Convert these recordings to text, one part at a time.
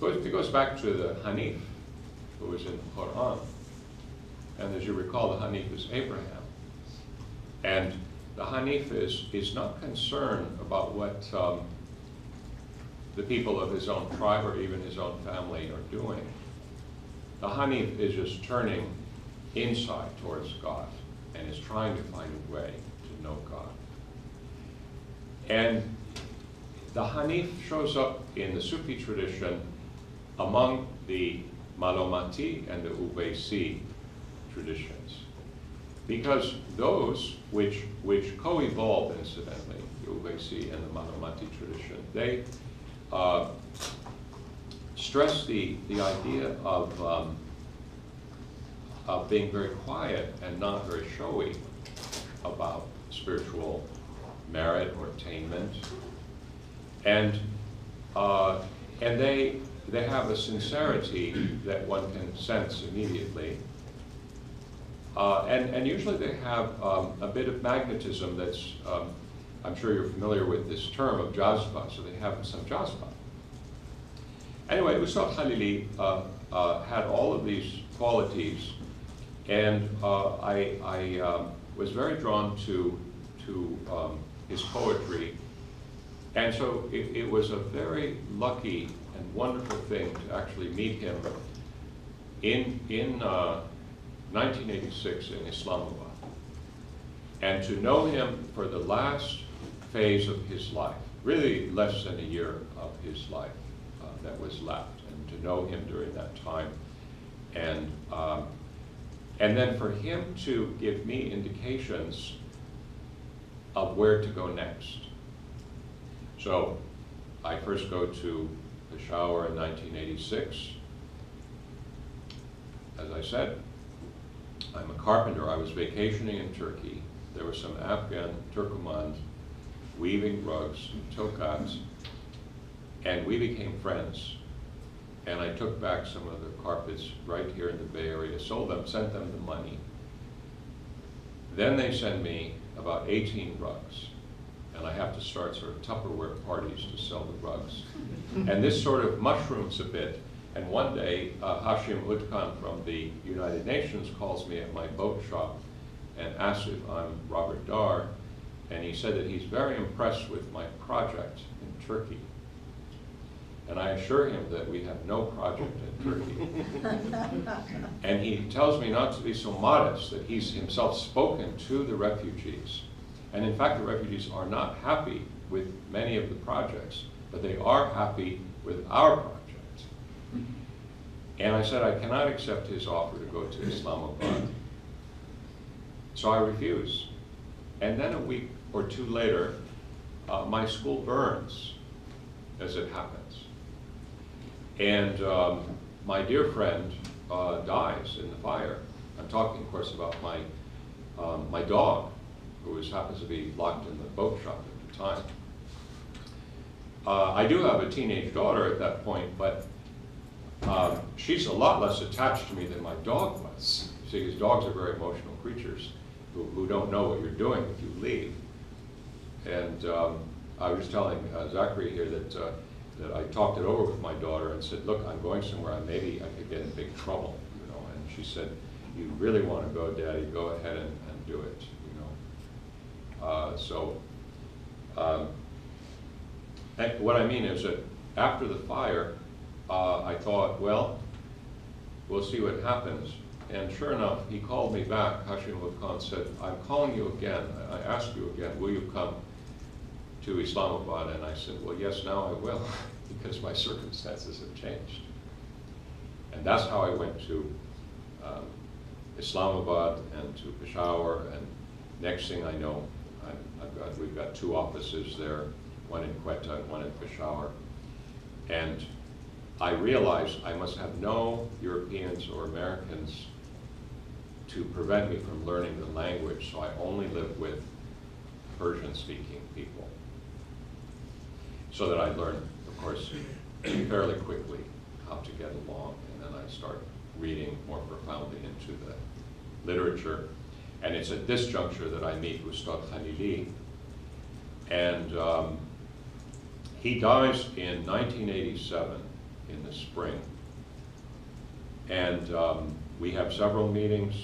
It goes back to the Hanif, who was in the Quran. And as you recall, the Hanif is Abraham. And the Hanif is not concerned about what the people of his own tribe or even his own family are doing. The Hanif is just turning inside towards God and is trying to find a way to know God. And the Hanif shows up in the Sufi tradition among the Malomati and the Ubaisi traditions, because those which co-evolved, incidentally, the Ubaisi and the Malomati tradition, they stress the idea of being very quiet and not very showy about spiritual merit or attainment, and they have a sincerity that one can sense immediately. And usually they have a bit of magnetism that's, I'm sure you're familiar with this term of jazba, so they have some jazba. Anyway, Ustad Khalili had all of these qualities, and I was very drawn to his poetry, and so it was a very lucky and wonderful thing to actually meet him in 1986 in Islamabad, and to know him for the last phase of his life, really less than a year of his life that was left, and to know him during that time, and then for him to give me indications of where to go next. So I first go to Peshawar in 1986. As I said, I'm a carpenter. I was vacationing in Turkey. There were some Afghan Turkomans weaving rugs, tokats, and we became friends. And I took back some of the carpets right here in the Bay Area, sold them, sent them the money. Then they send me about 18 rugs, and I have to start sort of Tupperware parties to sell the rugs. And this sort of mushrooms a bit. And one day, Hashim Utkan from the United Nations calls me at my boat shop and asks if I'm Robert Darr, and he said that he's very impressed with my project in Turkey. And I assure him that we have no project in Turkey. And he tells me not to be so modest, that he's himself spoken to the refugees. And in fact, the refugees are not happy with many of the projects, but they are happy with our project. And I said, I cannot accept his offer to go to Islamabad. So I refuse. And then a week or two later, my school burns, as it happens. And my dear friend dies in the fire. I'm talking, of course, about my dog, who happens to be locked in the boat shop at the time. I do have a teenage daughter at that point, but she's a lot less attached to me than my dog was. See, because dogs are very emotional creatures who don't know what you're doing if you leave. And I was telling Zachary here that I talked it over with my daughter and said, look, I'm going somewhere, and maybe I could get in big trouble, you know. And she said, you really want to go, Daddy, go ahead and do it, you know. What I mean is that after the fire, I thought, well, we'll see what happens. And sure enough, he called me back. Hashim Khan said, I'm calling you again. I asked you again, will you come to Islamabad? And I said, well, yes, now I will, because my circumstances have changed. And that's how I went to Islamabad and to Peshawar. And next thing I know, we've got two offices there, one in Quetta and one in Peshawar. And I realized I must have no Europeans or Americans to prevent me from learning the language, so I only live with Persian-speaking people. So that I learned, of course, fairly quickly how to get along, and then I start reading more profoundly into the literature. And it's at this juncture that I meet Ustad Khalili, and he dies in 1987. in the spring. And we have several meetings,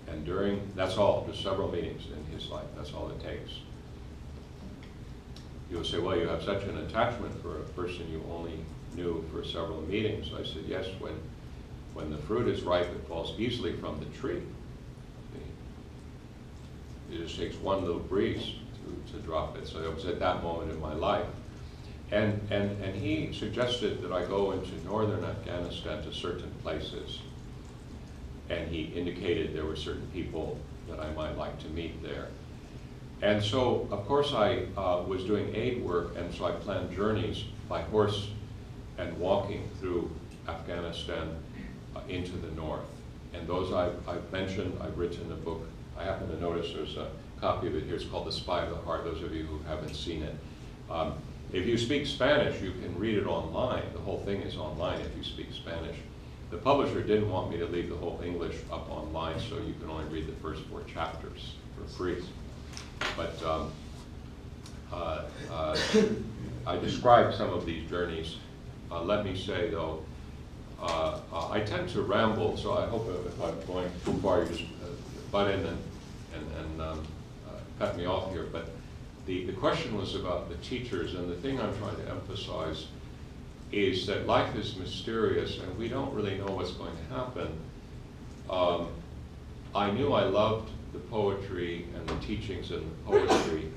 and that's all, just several meetings in his life, that's all it takes. You'll say, well, you have such an attachment for a person you only knew for several meetings. I said, yes, when the fruit is ripe, it falls easily from the tree. It just takes one little breeze to drop it. So it was at that moment in my life. And he suggested that I go into northern Afghanistan to certain places. And he indicated there were certain people that I might like to meet there. And so, of course, I was doing aid work, and so I planned journeys by horse and walking through Afghanistan into the north. And those I've mentioned, I've written a book. I happen to notice there's a copy of it here. It's called The Spy of the Heart, those of you who haven't seen it. If you speak Spanish, you can read it online. The whole thing is online if you speak Spanish. The publisher didn't want me to leave the whole English up online, so you can only read the first 4 chapters for free. But I described some of these journeys. Let me say, though, I tend to ramble, so I hope if I'm going too far, you just butt in and cut me off here. But the question was about the teachers, and the thing I'm trying to emphasize is that life is mysterious, and we don't really know what's going to happen. I knew I loved the poetry and the teachings and the poetry,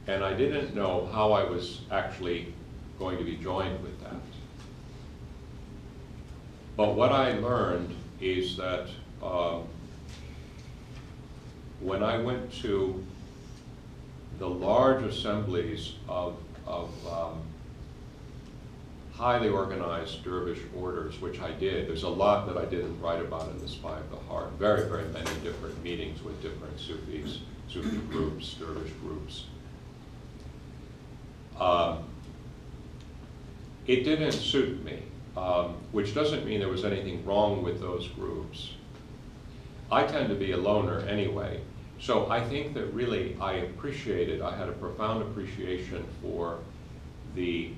and I didn't know how I was actually going to be joined with that. But what I learned is that when I went to the large assemblies of highly organized dervish orders, which I did. There's a lot that I didn't write about in The Spy of the Heart. Very, very many different meetings with different Sufis, Sufi groups, dervish groups. It didn't suit me, which doesn't mean there was anything wrong with those groups. I tend to be a loner anyway, so I think that really I had a profound appreciation for the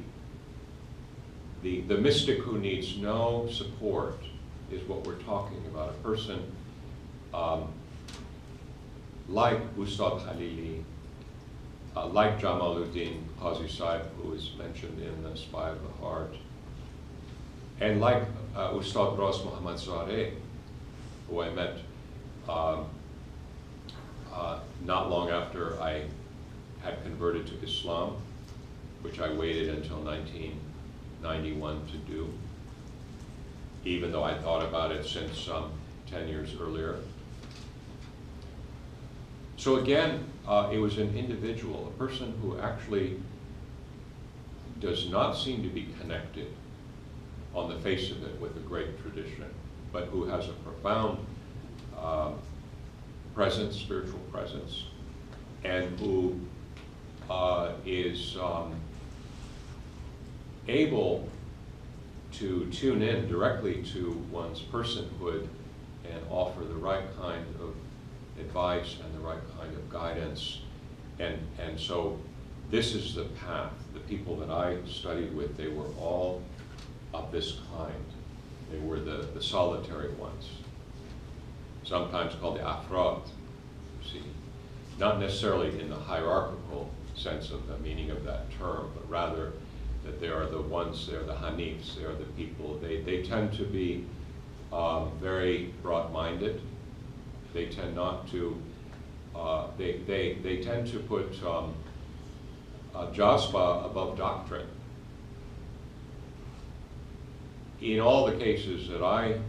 mystic who needs no support is what we're talking about. A person like Ustad Khalili, like Jamaluddin Qazi Sahib, who is mentioned in The Spy of the Heart, and like Ustad Ras Muhammad Zareh, who I met not long after I had converted to Islam, which I waited until 1991 to do, even though I thought about it since 10 years earlier. So again, it was an individual, a person who actually does not seem to be connected on the face of it with a great tradition, but who has a profound presence, spiritual presence, and who is able to tune in directly to one's personhood and offer the right kind of advice and the right kind of guidance. And so this is the path. The people that I studied with, they were all of this kind. They were the solitary ones, sometimes called the afrad, you see. Not necessarily in the hierarchical sense of the meaning of that term, but rather that they are the ones, they're the hanifs, they are the people. They tend to be very broad-minded. They tend not to, they tend to put jazba above doctrine. In all the cases that I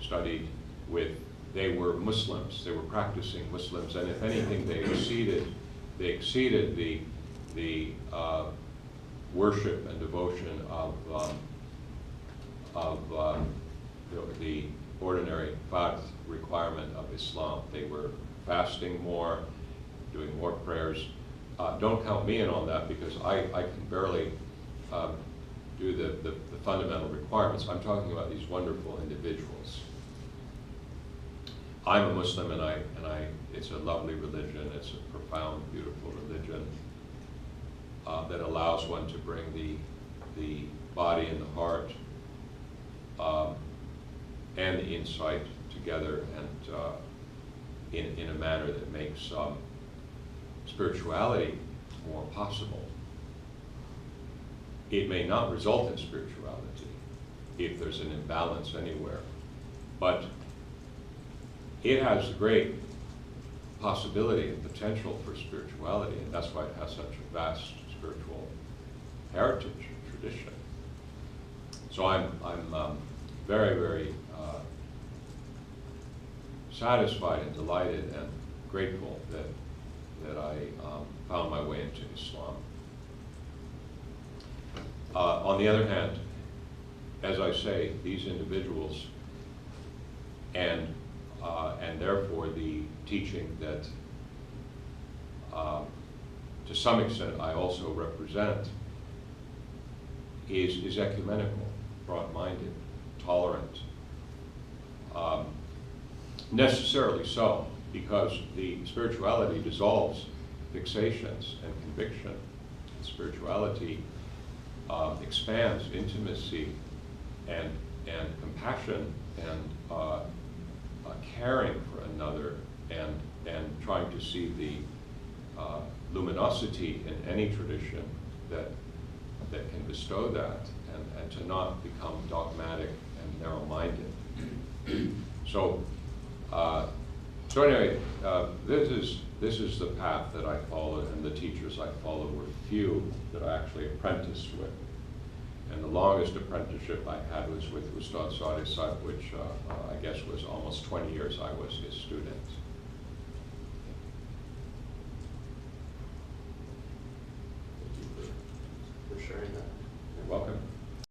studied with, they were Muslims, they were practicing Muslims, and if anything, they exceeded the worship and devotion of the ordinary fard requirement of Islam. They were fasting more, doing more prayers. Don't count me in on that because I can barely do the fundamental requirements. I'm talking about these wonderful individuals. I'm a Muslim, and it's a lovely religion. It's a profound, beautiful religion that allows one to bring the body and the heart, and the insight together, and in a manner that makes spirituality more possible. It may not result in spirituality if there's an imbalance anywhere, but it has a great possibility and potential for spirituality, and that's why it has such a vast spiritual heritage and tradition. So I'm very, very satisfied and delighted and grateful that I found my way into Islam. On the other hand, as I say, these individuals and therefore the teaching that to some extent I also represent is ecumenical, broad-minded, tolerant. Necessarily so, because the spirituality dissolves fixations and conviction. Spirituality expands intimacy and compassion and caring for another, and trying to see the luminosity in any tradition that can bestow that, and to not become dogmatic and narrow-minded. So anyway, this is the path that I followed, and the teachers I followed were few that I actually apprenticed with. And the longest apprenticeship I had was with Ustad Abdul Hayy Darr, which I guess was almost 20 years I was his student. Thank you for sharing that.